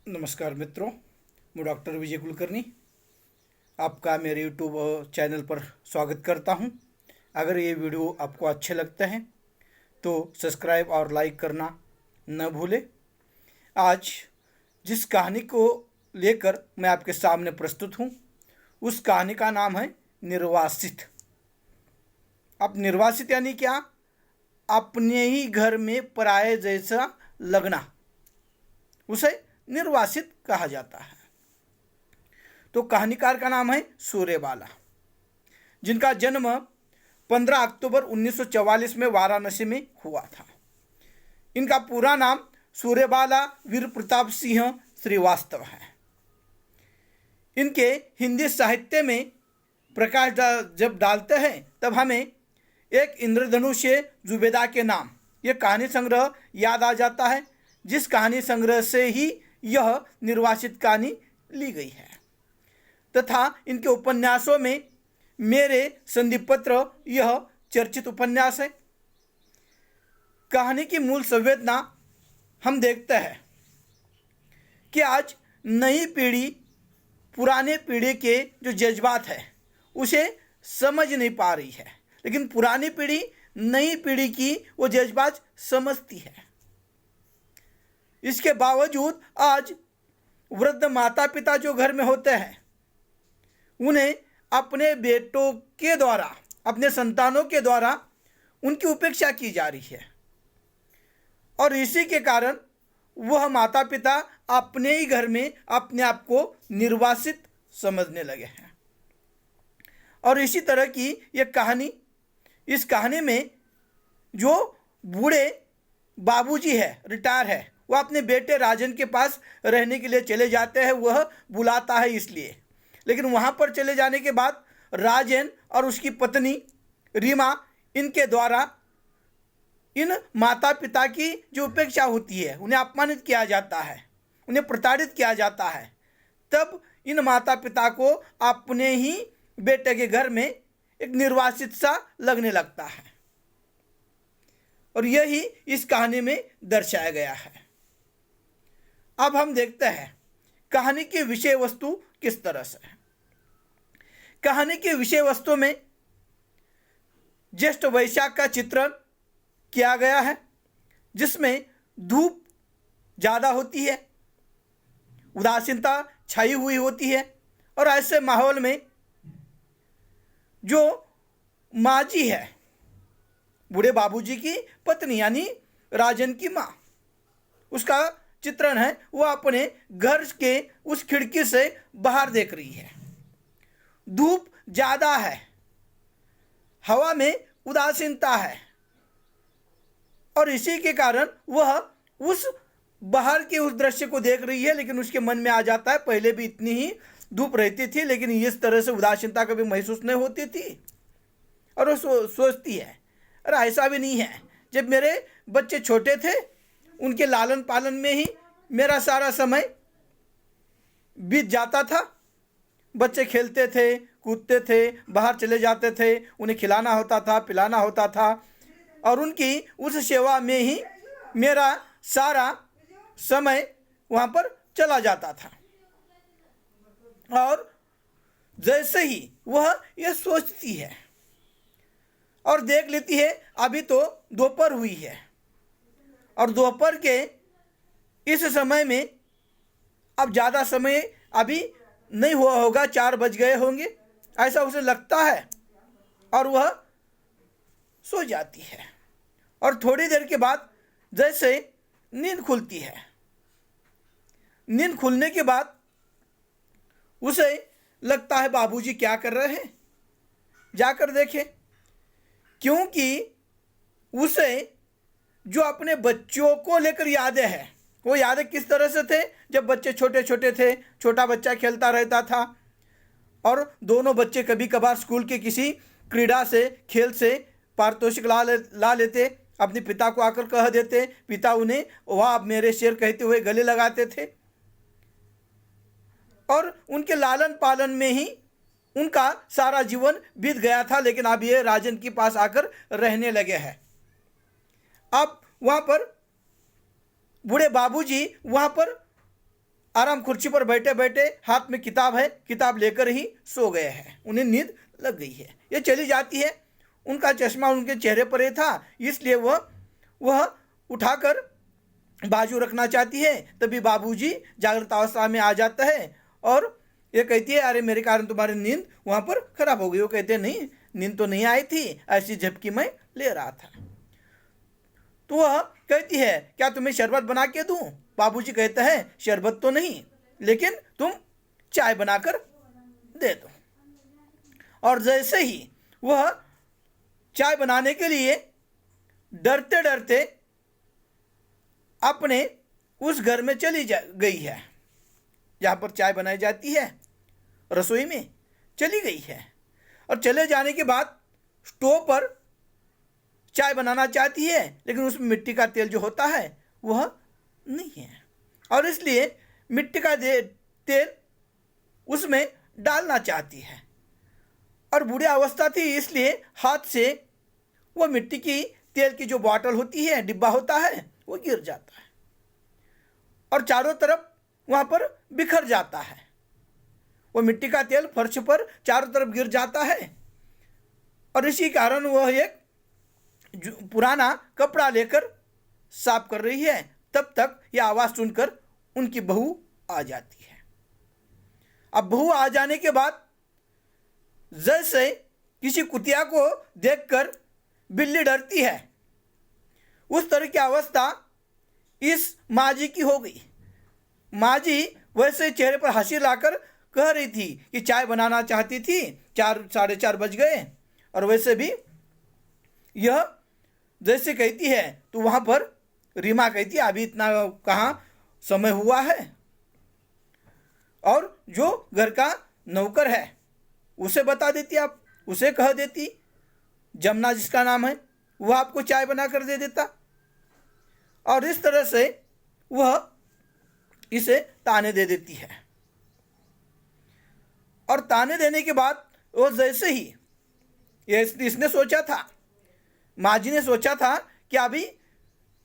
नमस्कार मित्रों, मैं डॉक्टर विजय कुलकर्णी आपका मेरे यूट्यूब चैनल पर स्वागत करता हूं। अगर ये वीडियो आपको अच्छे लगते हैं तो सब्सक्राइब और लाइक करना न भूलें। आज जिस कहानी को लेकर मैं आपके सामने प्रस्तुत हूं, उस कहानी का नाम है निर्वासित। अब निर्वासित यानी क्या? अपने ही घर में पराये जैसा लगना, उसे निर्वासित कहा जाता है। तो कहानीकार का नाम है सूर्यबाला, जिनका जन्म 15 अक्टूबर 1944 में वाराणसी में हुआ था। इनका पूरा नाम सूर्यबाला वीर प्रताप सिंह श्रीवास्तव है। इनके हिंदी साहित्य में प्रकाश जब डालते हैं तब हमें एक इंद्रधनुष जुबेदा के नाम यह कहानी संग्रह याद आ जाता है, जिस कहानी संग्रह से ही यह निर्वासित कहानी ली गई है। तथा इनके उपन्यासों में मेरे संदीप पत्र यह चर्चित उपन्यास है। कहानी की मूल संवेदना हम देखते हैं कि आज नई पीढ़ी पुराने पीढ़ी के जो जज्बात है उसे समझ नहीं पा रही है, लेकिन पुरानी पीढ़ी नई पीढ़ी की वो जज्बात समझती है। इसके बावजूद आज वृद्ध माता पिता जो घर में होते हैं, उन्हें अपने बेटों के द्वारा, अपने संतानों के द्वारा उनकी उपेक्षा की जा रही है, और इसी के कारण वह माता पिता अपने ही घर में अपने आप को निर्वासित समझने लगे हैं। और इसी तरह की यह कहानी, इस कहानी में जो बूढ़े बाबूजी है, रिटायर है, वह अपने बेटे राजन के पास रहने के लिए चले जाते हैं। वह बुलाता है इसलिए, लेकिन वहाँ पर चले जाने के बाद राजन और उसकी पत्नी रीमा इनके द्वारा इन माता पिता की जो उपेक्षा होती है, उन्हें अपमानित किया जाता है, उन्हें प्रताड़ित किया जाता है। तब इन माता पिता को अपने ही बेटे के घर में एक निर्वासित सा लगने लगता है, और यही इस कहानी में दर्शाया गया है। अब हम देखते हैं कहानी की विषय वस्तु किस तरह से है। कहानी की विषय वस्तु में ज्येष्ठ वैशाख का चित्रण किया गया है, जिसमें धूप ज़्यादा होती है, उदासीनता छाई हुई होती है, और ऐसे माहौल में जो माँ जी है, बूढ़े बाबूजी की पत्नी यानी राजन की माँ, उसका चित्रण है। वह अपने घर के उस खिड़की से बाहर देख रही है। धूप ज़्यादा है, हवा में उदासीनता है, और इसी के कारण वह उस बाहर के उस दृश्य को देख रही है। लेकिन उसके मन में आ जाता है, पहले भी इतनी ही धूप रहती थी, लेकिन इस तरह से उदासीनता कभी महसूस नहीं होती थी। और वो सोचती है, अरे ऐसा भी नहीं है, जब मेरे बच्चे छोटे थे उनके लालन पालन में ही मेरा सारा समय बीत जाता था। बच्चे खेलते थे, कूदते थे, बाहर चले जाते थे, उन्हें खिलाना होता था, पिलाना होता था, और उनकी उस सेवा में ही मेरा सारा समय वहाँ पर चला जाता था। और जैसे ही वह यह सोचती है और देख लेती है, अभी तो दोपहर हुई है, और दोपहर के इस समय में अब ज़्यादा समय अभी नहीं हुआ होगा, 4 बज गए होंगे, ऐसा उसे लगता है, और वह सो जाती है। और थोड़ी देर के बाद जैसे नींद खुलती है, नींद खुलने के बाद उसे लगता है बाबूजी क्या कर रहे हैं, जाकर देखे, क्योंकि उसे जो अपने बच्चों को लेकर यादें हैं, वो यादें किस तरह से थे, जब बच्चे छोटे छोटे थे, छोटा बच्चा खेलता रहता था, और दोनों बच्चे कभी कभार स्कूल के किसी क्रीड़ा से, खेल से पारितोषिक ला लेते, अपने पिता को आकर कह देते, पिता उन्हें वाह मेरे शेर कहते हुए गले लगाते थे, और उनके लालन पालन में ही उनका सारा जीवन बीत गया था। लेकिन अब ये राजन के पास आकर रहने लगे हैं। अब वहाँ पर बूढ़े बाबूजी वहाँ पर आराम कुर्सी पर बैठे बैठे हाथ में किताब है, किताब लेकर ही सो गए हैं। उन्हें नींद लग गई है। ये चली जाती है। उनका चश्मा उनके चेहरे पर ही था, इसलिए वह उठाकर बाजू रखना चाहती है। तभी बाबूजी जागृत अवस्था में आ जाता है और ये कहती है, अरे मेरे कारण तुम्हारी नींद वहाँ पर खराब हो गई। वो कहते हैं, नहीं, नींद तो नहीं आई थी, ऐसी झपकी मैं ले रहा था। तो वह कहती है, क्या तुम्हें शरबत बना के दूं? बाबूजी कहते हैं, शरबत तो नहीं, लेकिन तुम चाय बनाकर दे दो। और जैसे ही वह चाय बनाने के लिए डरते डरते अपने उस घर में चली गई है जहाँ पर चाय बनाई जाती है, रसोई में चली गई है। और चले जाने के बाद स्टोव पर चाय बनाना चाहती है, लेकिन उसमें मिट्टी का तेल जो होता है वह नहीं है, और इसलिए मिट्टी का तेल उसमें डालना चाहती है। और बुरी अवस्था थी, इसलिए हाथ से वो मिट्टी की तेल की जो बॉटल होती है, डिब्बा होता है, वो गिर जाता है और चारों तरफ वहाँ पर बिखर जाता है। वो मिट्टी का तेल फर्श पर चारों तरफ गिर जाता है और इसी कारण वह एक पुराना कपड़ा लेकर साफ कर रही है। तब तक यह आवाज़ सुनकर उनकी बहू आ जाती है। अब बहू आ जाने के बाद जैसे किसी कुतिया को देखकर बिल्ली डरती है, उस तरह की अवस्था इस माँ जी की हो गई। माँ जी वैसे चेहरे पर हंसी लाकर कह रही थी कि चाय बनाना चाहती थी, 4 साढ़े 4 बज गए, और वैसे भी यह जैसे कहती है तो वहाँ पर रीमा कहती है, अभी इतना कहाँ समय हुआ है। और जो घर का नौकर है उसे बता देती, आप उसे कह देती, जमुना जिसका नाम है, वह आपको चाय बना कर दे देता। और इस तरह से वह इसे ताने दे देती है। और ताने देने के बाद वो जैसे ही इसने सोचा था, माँ जी ने सोचा था कि अभी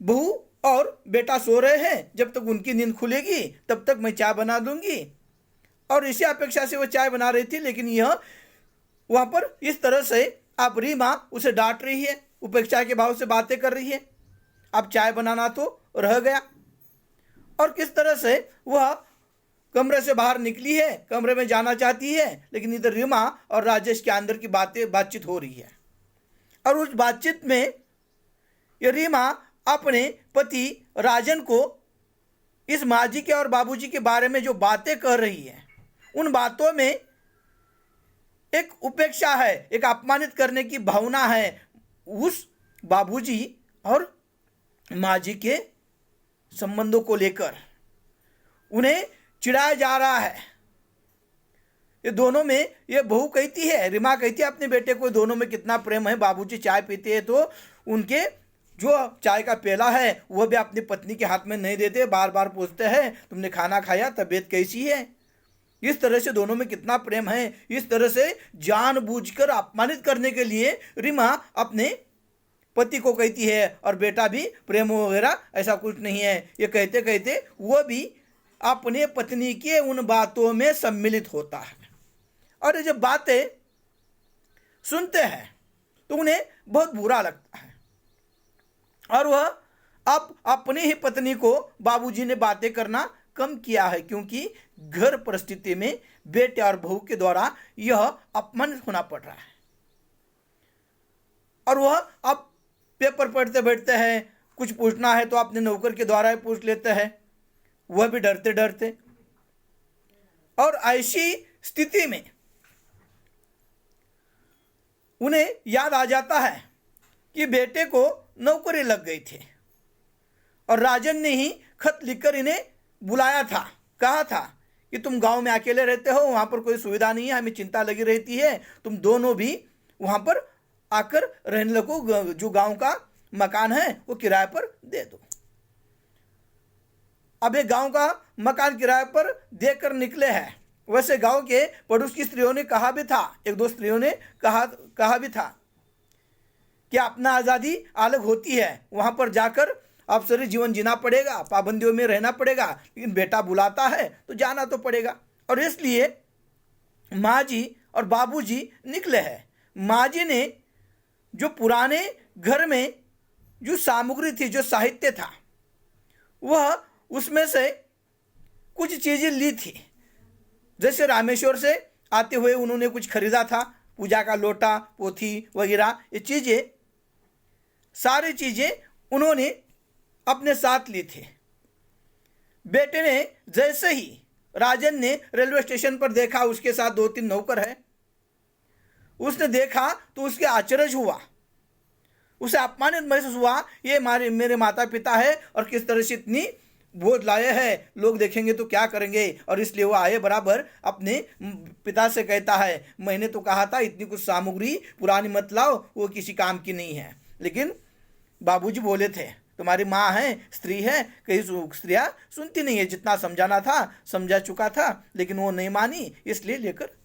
बहू और बेटा सो रहे हैं, जब तक उनकी नींद खुलेगी तब तक मैं चाय बना दूंगी। और इसी अपेक्षा से वो चाय बना रही थी, लेकिन यह वहाँ पर इस तरह से अब रीमा उसे डांट रही है, उपेक्षा के भाव से बातें कर रही है। अब चाय बनाना तो रह गया। और किस तरह से वह कमरे से बाहर निकली है, कमरे में जाना चाहती है, लेकिन इधर रीमा और राजेश के अंदर की बातचीत हो रही है। और उस बातचीत में ये रीमा अपने पति राजन को इस माँ जी के और बाबूजी के बारे में जो बातें कर रही है, उन बातों में एक उपेक्षा है, एक अपमानित करने की भावना है उस बाबूजी और माँ जी के संबंधों को लेकर। उन्हें चिढ़ाया जा रहा है। ये दोनों में, ये बहू कहती है, रीमा कहती है अपने बेटे को, दोनों में कितना प्रेम है। बाबूजी चाय पीते हैं तो उनके जो चाय का प्याला है वह भी अपनी पत्नी के हाथ में नहीं देते, बार बार पूछते हैं तुमने खाना खाया, तबीयत कैसी है। इस तरह से दोनों में कितना प्रेम है। इस तरह से जानबूझकर अपमानित करने के लिए रीमा अपने पति को कहती है, और बेटा भी प्रेम वगैरह ऐसा कुछ नहीं है। ये कहते कहते वो भी अपने पत्नी के उन बातों में सम्मिलित होता है। और ये जब बातें सुनते हैं तो उन्हें बहुत बुरा लगता है। और वह अब अपनी ही पत्नी को बाबूजी ने बातें करना कम किया है, क्योंकि घर परिस्थिति में बेटे और बहू के द्वारा यह अपमानित होना पड़ रहा है। और वह अब पेपर पढ़ते बैठते हैं, कुछ पूछना है तो अपने नौकर के द्वारा ही पूछ लेते हैं, वह भी डरते डरते। और ऐसी स्थिति में उन्हें याद आ जाता है कि बेटे को नौकरी लग गई थी और राजन ने ही खत लिखकर इन्हें बुलाया था, कहा था कि तुम गांव में अकेले रहते हो, वहाँ पर कोई सुविधा नहीं है, हमें चिंता लगी रहती है, तुम दोनों भी वहाँ पर आकर रहने लगो, जो गांव का मकान है वो किराए पर दे दो। अब ये गांव का मकान किराए पर देकर निकले हैं। वैसे गांव के पड़ोस की स्त्रियों ने कहा भी था, 1-2 स्त्रियों ने कहा भी था कि अपना आज़ादी अलग होती है, वहाँ पर जाकर अवसरी जीवन जीना पड़ेगा, पाबंदियों में रहना पड़ेगा, लेकिन बेटा बुलाता है तो जाना तो पड़ेगा। और इसलिए माँ जी और बाबू जी निकले हैं। माँ जी ने जो पुराने घर में जो सामग्री थी, जो साहित्य था, वह उसमें से कुछ चीज़ें ली थी। जैसे रामेश्वर से आते हुए उन्होंने कुछ खरीदा था, पूजा का लोटा, पोथी वगैरह, ये चीज़ें, सारी चीज़ें उन्होंने अपने साथ ली थी। बेटे ने जैसे ही राजन ने रेलवे स्टेशन पर देखा, उसके साथ 2-3 नौकर है, उसने देखा तो उसके आश्चर्य हुआ, उसे अपमानित महसूस हुआ। ये मेरे माता पिता है और किस तरह से इतनी बोझ लाए हैं, लोग देखेंगे तो क्या करेंगे। और इसलिए वो आए बराबर अपने पिता से कहता है, मैंने तो कहा था इतनी कुछ सामग्री पुरानी मत लाओ, वो किसी काम की नहीं है। लेकिन बाबूजी बोले थे, तुम्हारी माँ है, स्त्री है, कई स्त्रियाँ सुनती नहीं है, जितना समझाना था समझा चुका था, लेकिन वो नहीं मानी, इसलिए लेकर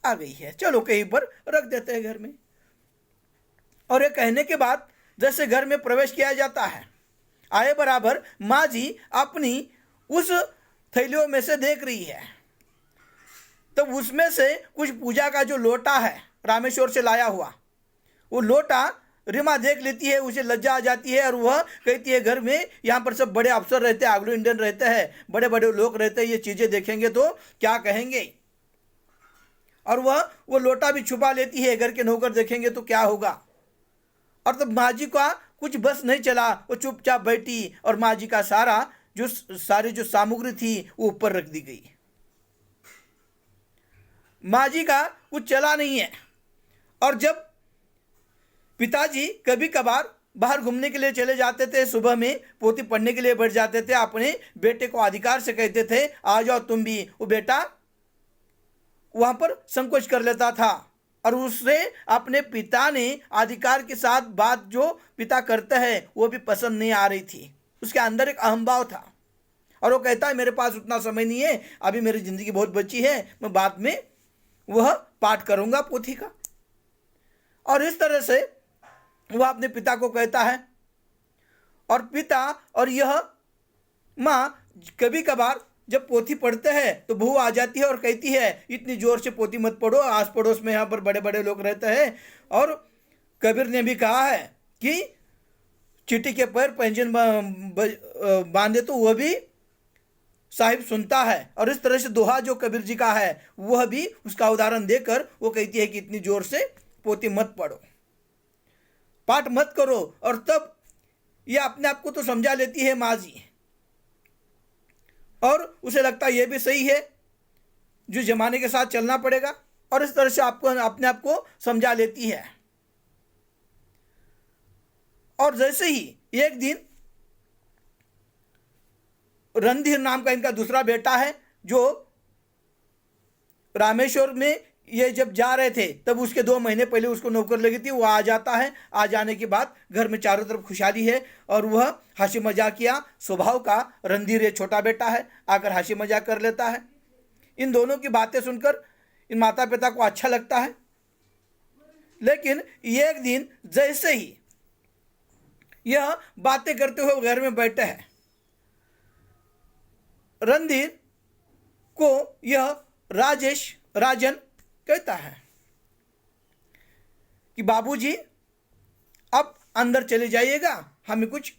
आ गई है, चलो कहीं पर रख देते हैं घर में। और ये कहने के बाद जैसे घर में प्रवेश किया जाता है, आए बराबर माँ जी अपनी उस थैलियों में से देख रही है, तब उसमें से कुछ पूजा का जो लोटा है रामेश्वर से लाया हुआ, वो लोटा रीमा देख लेती है, उसे लज्जा आ जाती है और वह कहती है, घर में यहाँ पर सब बड़े अफसर रहते हैं, एंग्लो इंडियन रहते हैं, बड़े बड़े लोग रहते हैं, ये चीज़ें देखेंगे तो क्या कहेंगे। और वह वो लोटा भी छुपा लेती है, घर के नौकर देखेंगे तो क्या होगा। और तब माँ जी का कुछ बस नहीं चला, वो चुपचाप बैठी और माँ जी का सारी जो सामग्री थी वो ऊपर रख दी गई। माँ जी का कुछ चला नहीं है। और जब पिताजी कभी कभार बाहर घूमने के लिए चले जाते थे, सुबह में पोथी पढ़ने के लिए बैठ जाते थे, अपने बेटे को अधिकार से कहते थे, आ जाओ तुम भी। वो बेटा वहां पर संकोच कर लेता था और उससे अपने पिता ने अधिकार के साथ बात जो पिता करते हैं वो भी पसंद नहीं आ रही थी। उसके अंदर एक अहंभाव था और वो कहता है, मेरे पास उतना समय नहीं है, अभी मेरी जिंदगी बहुत बची है, मैं बाद में वह पाठ करूंगा पोथी का। और इस तरह से वह अपने पिता को कहता है। और पिता और यह माँ कभी कभार जब पोथी पढ़ते हैं तो बहू आ जाती है और कहती है, इतनी जोर से पोथी मत पढ़ो, आस पड़ोस में यहाँ पर बड़े बड़े लोग रहते हैं। और कबीर ने भी कहा है कि चींटी के पैर पैंजन बांधे तो वह भी साहिब सुनता है। और इस तरह से दोहा जो कबीर जी का है वह भी उसका उदाहरण देकर वो कहती है कि इतनी जोर से पोथी मत पढ़ो, पाठ मत करो। और तब ये अपने आप को तो समझा लेती है माँ जी, और उसे लगता है ये भी सही है, जो जमाने के साथ चलना पड़ेगा। और इस तरह से आपको अपने आप को समझा लेती है। और जैसे ही एक दिन रणधीर नाम का इनका दूसरा बेटा है, जो रामेश्वर में ये जब जा रहे थे तब उसके 2 महीने पहले उसको नौकर लगी थी, वो आ जाता है। आ जाने के बाद घर में चारों तरफ खुशहाली है और वह हंसी मजाकिया स्वभाव का रणधीर, ये छोटा बेटा है, आकर हंसी मजाक कर लेता है। इन दोनों की बातें सुनकर इन माता पिता को अच्छा लगता है। लेकिन एक दिन जैसे ही यह बातें करते हुए घर में बैठे हैं, रणधीर को यह राजन कहता है कि बाबूजी अब अंदर चले जाइएगा, हमें कुछ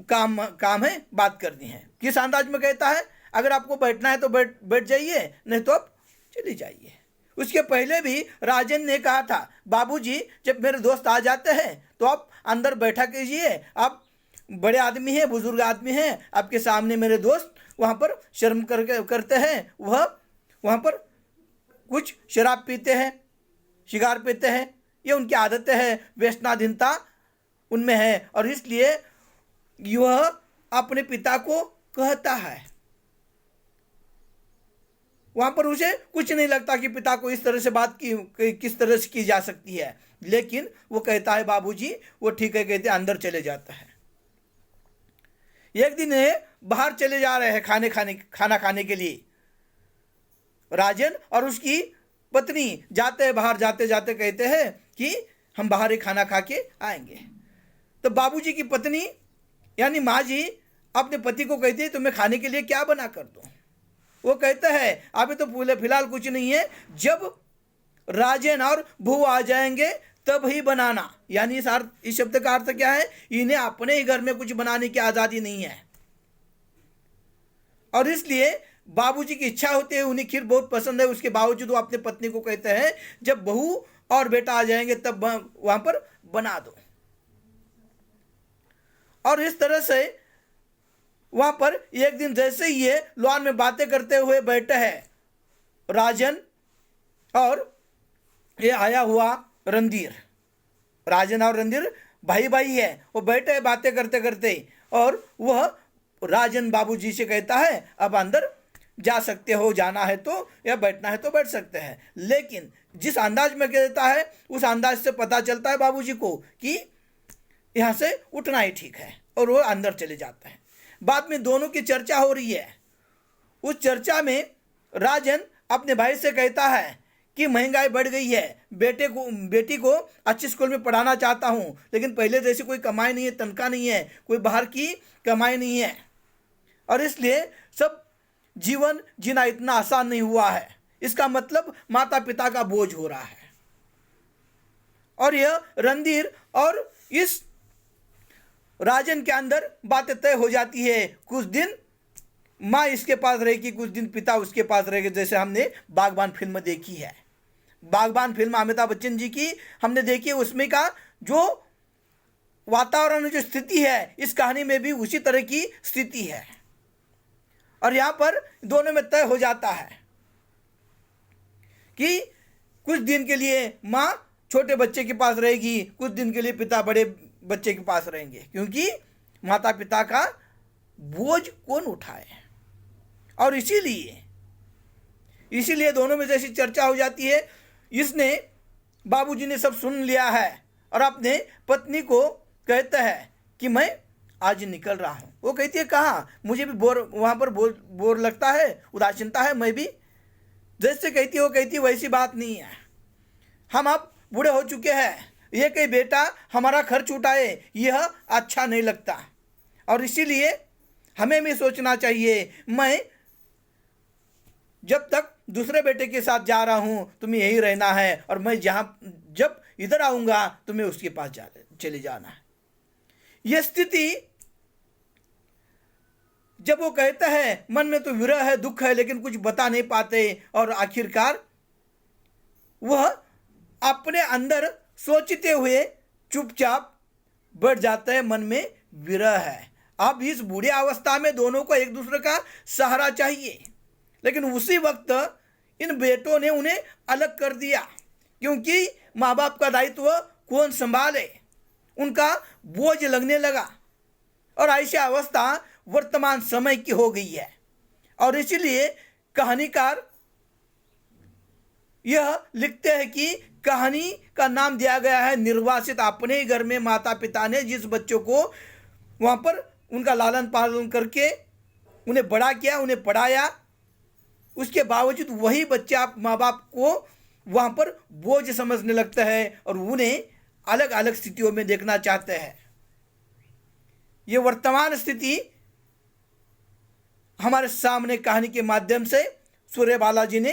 काम है, बात करनी है। किस अंदाज में कहता है, अगर आपको बैठना है तो बैठ जाइए, नहीं तो आप चले जाइए। उसके पहले भी राजन ने कहा था, बाबूजी जब मेरे दोस्त आ जाते हैं तो आप अंदर बैठा कीजिए, आप बड़े आदमी हैं, बुजुर्ग आदमी हैं, आपके सामने मेरे दोस्त वहाँ पर शर्म करते हैं, वह वहाँ पर कुछ शराब पीते हैं, शिगार पीते हैं, ये उनकी आदतें हैं, व्यसनाधीनता उनमें है। और इसलिए यह अपने पिता को कहता है। वहाँ पर उसे कुछ नहीं लगता कि पिता को इस तरह से बात किस तरह से की जा सकती है, लेकिन वो कहता है बाबूजी वो ठीक है, कहते अंदर चले जाता है। एक दिन बाहर चले जा रहे हैं खाना खाने के लिए, राजन और उसकी पत्नी जाते हैं बाहर, जाते जाते कहते हैं कि हम बाहर ही खाना खा के आएंगे। तो बाबूजी की पत्नी यानी माँ जी अपने पति को कहती है तुम्हें खाने के लिए क्या बना कर दूं। वो कहता है अभी तो फिलहाल कुछ नहीं है, जब राजन और भू आ जाएंगे तब ही बनाना। यानी इस शब्द का अर्थ क्या है, इन्हें अपने ही घर में कुछ बनाने की आज़ादी नहीं है, और इसलिए बाबूजी की इच्छा होती है, उन्हें खीर बहुत पसंद है, उसके बावजूद वो अपने पत्नी को कहते हैं जब बहू और बेटा आ जाएंगे तब वहां पर बना दो। और इस तरह से वहां पर एक दिन जैसे ही ये लॉन में बातें करते हुए बैठे हैं राजन और ये आया हुआ रणधीर, राजन और रणधीर भाई भाई है, वो बैठे हैं बातें करते करते, और वह राजन बाबूजी से कहता है अब अंदर जा सकते हो, जाना है तो या बैठना है तो बैठ सकते हैं। लेकिन जिस अंदाज में कहता है उस अंदाज से पता चलता है बाबूजी को कि यहाँ से उठना ही ठीक है, और वो अंदर चले जाते हैं। बाद में दोनों की चर्चा हो रही है। उस चर्चा में राजन अपने भाई से कहता है कि महंगाई बढ़ गई है, बेटी को अच्छे स्कूल में पढ़ाना चाहता हूँ, लेकिन पहले जैसी कोई कमाई नहीं है, तनख्वाह नहीं है, कोई बाहर की कमाई नहीं है, और इसलिए सब जीवन जीना इतना आसान नहीं हुआ है। इसका मतलब माता पिता का बोझ हो रहा है। और यह रणधीर और इस राजन के अंदर बातें तय हो जाती है। कुछ दिन माँ इसके पास रहेगी, कुछ दिन पिता उसके पास रहेगा, जैसे हमने बागबान फिल्म देखी है। बागबान फिल्म अमिताभ बच्चन जी की हमने देखी है, उसमें का जो वातावरण जो स्थिति है इस कहानी में भी उसी तरह की स्थिति है। और यहाँ पर दोनों में तय हो जाता है कि कुछ दिन के लिए माँ छोटे बच्चे के पास रहेगी, कुछ दिन के लिए पिता बड़े बच्चे के पास रहेंगे, क्योंकि माता पिता का बोझ कौन उठाए। और इसीलिए दोनों में जैसी चर्चा हो जाती है, इसने बाबूजी ने सब सुन लिया है और अपने पत्नी को कहता है कि मैं आज निकल रहा हूँ। वो कहती है कहाँ, मुझे भी वहाँ पर बोर लगता है, उदासीनता है, मैं भी जैसे कहती है वो कहती है वैसी बात नहीं है, हम अब बूढ़े हो चुके हैं, ये कहीं बेटा हमारा खर्च उठाए यह अच्छा नहीं लगता, और इसीलिए हमें भी सोचना चाहिए, मैं जब तक दूसरे बेटे के साथ जा रहा हूँ तुम्हें यही रहना है, और मैं जब इधर आऊँगा तुम्हें उसके पास चले जाना है। यह स्थिति जब वो कहता है मन में तो विरह है, दुख है, लेकिन कुछ बता नहीं पाते, और आखिरकार वह अपने अंदर सोचते हुए चुपचाप बैठ जाता है, मन में विरह है। अब इस बूढ़े अवस्था में दोनों को एक दूसरे का सहारा चाहिए, लेकिन उसी वक्त इन बेटों ने उन्हें अलग कर दिया, क्योंकि माँ बाप का दायित्व कौन संभाले, उनका बोझ लगने लगा, और ऐसी अवस्था वर्तमान समय की हो गई है। और इसीलिए कहानीकार यह लिखते हैं कि कहानी का नाम दिया गया है निर्वासित। अपने ही घर में माता पिता ने जिस बच्चों को वहाँ पर उनका लालन पालन करके उन्हें बड़ा किया, उन्हें पढ़ाया, उसके बावजूद वही बच्चा माँ बाप को वहाँ पर बोझ समझने लगता है और उन्हें अलग अलग स्थितियों में देखना चाहते हैं। ये वर्तमान स्थिति हमारे सामने कहानी के माध्यम से सूर्य बालाजी ने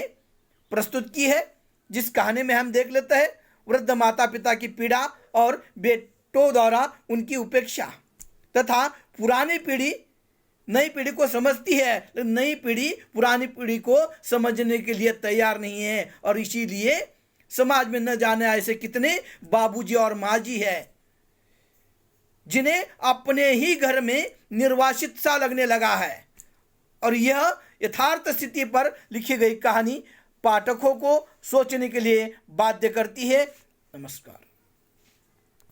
प्रस्तुत की है, जिस कहानी में हम देख लेते हैं वृद्ध माता पिता की पीड़ा और बेटों द्वारा उनकी उपेक्षा, तथा पुरानी पीढ़ी नई पीढ़ी को समझती है, लेकिन नई पीढ़ी पुरानी पीढ़ी को समझने के लिए तैयार नहीं है। और इसीलिए समाज में न जाने ऐसे कितने बाबूजी और माँजी है जिन्हें अपने ही घर में निर्वासित सा लगने लगा है। और यह यथार्थ स्थिति पर लिखी गई कहानी पाठकों को सोचने के लिए बाध्य करती है। नमस्कार।